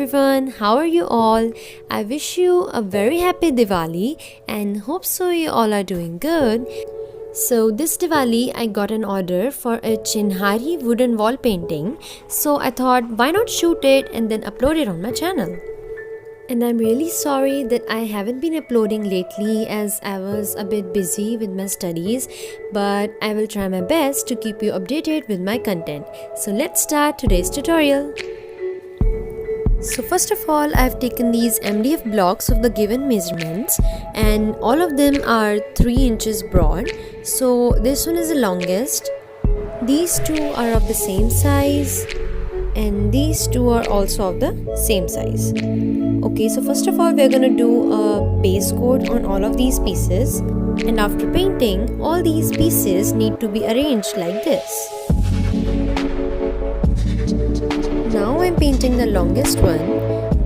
everyone, how are you all? I wish you a very happy Diwali and hope so you all are doing good. So this Diwali I got an order for a Chinhhari wooden wall painting, so I thought why not shoot it and then upload it on my channel. And I'm really sorry that I haven't been uploading lately as I was a bit busy with my studies, but I will try my best to keep you updated with my content. So let's start today's tutorial. So first of all, I've taken these MDF blocks of the given measurements and all of them are 3 inches broad. So this one is the longest. These two are of the same size and these two are also of the same size. Okay, so first of all we're gonna do a base coat on all of these pieces, and after painting, all these pieces need to be arranged like this. Now I'm painting the longest one,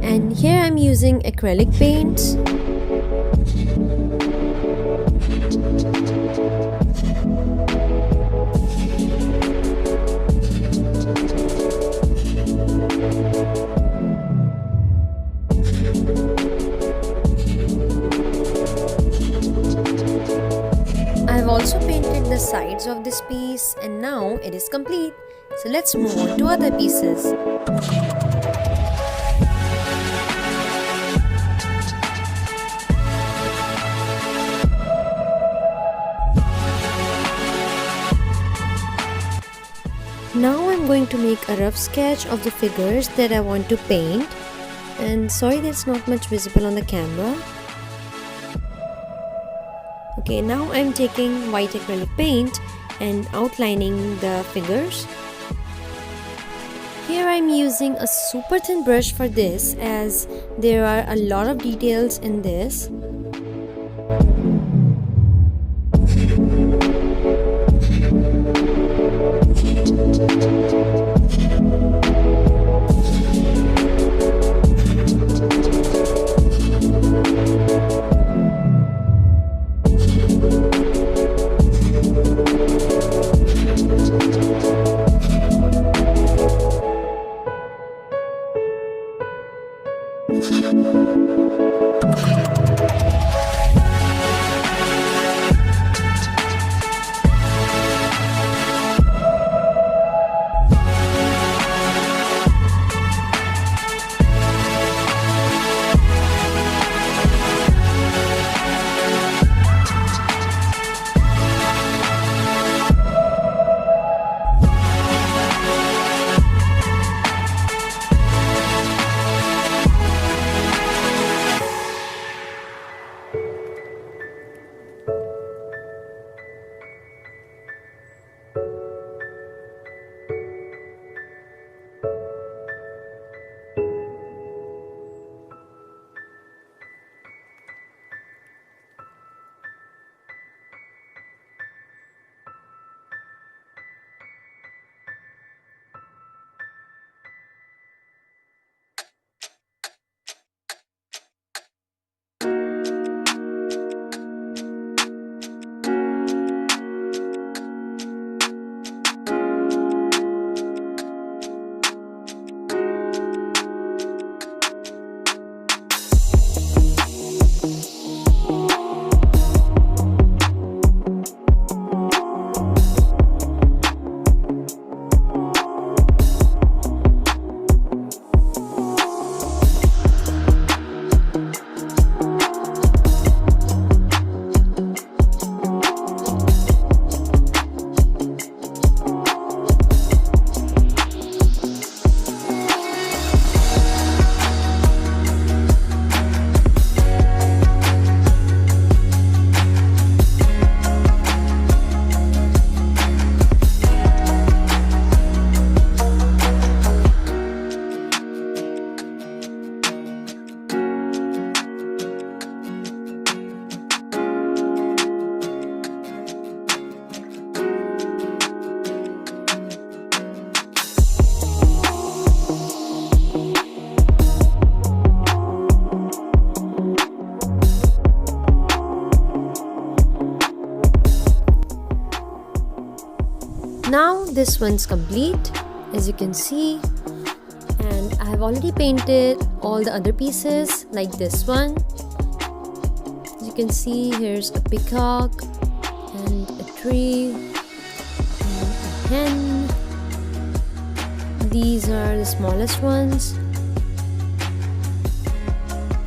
and here I'm using acrylic paint. I've also painted the sides of this piece and now it is complete. So let's move on to other pieces. Now I'm going to make a rough sketch of the figures that I want to paint, and sorry that's not much visible on the camera. Okay, now I'm taking white acrylic paint and outlining the figures. Here I'm using a super thin brush for this as there are a lot of details in this. Now this one's complete, as you can see, and I have I've already painted all the other pieces like this one. As you can see, here's a peacock and a tree and a hen. These are the smallest ones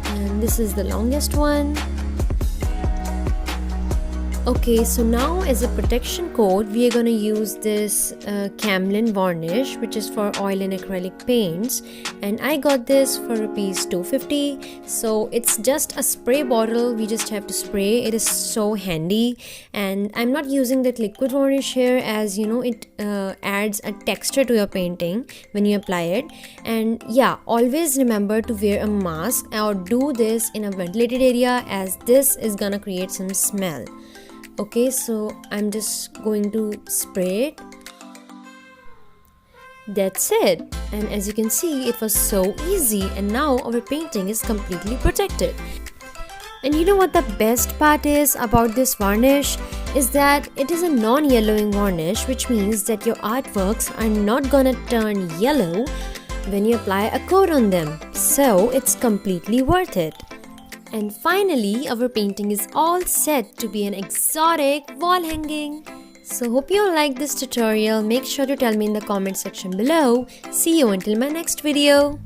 and this is the longest one. Okay, so now as a protection coat, we are going to use this Camlin varnish, which is for oil and acrylic paints, and I got this for rupees 250. So it's just a spray bottle, we just have to spray. It is so handy, and I'm not using that liquid varnish here, as you know it adds a texture to your painting when you apply it. And yeah, always remember to wear a mask or do this in a ventilated area, as this is gonna create some smell. Okay, so I'm just going to spray it. That's it. And as you can see, it was so easy, and now our painting is completely protected. And you know what the best part is about this varnish is that it is a non-yellowing varnish, which means that your artworks are not gonna turn yellow when you apply a coat on them. So it's completely worth it. And finally, our painting is all set to be an exotic wall hanging. So hope you all like this tutorial. Make sure to tell me in the comment section below. See you until my next video.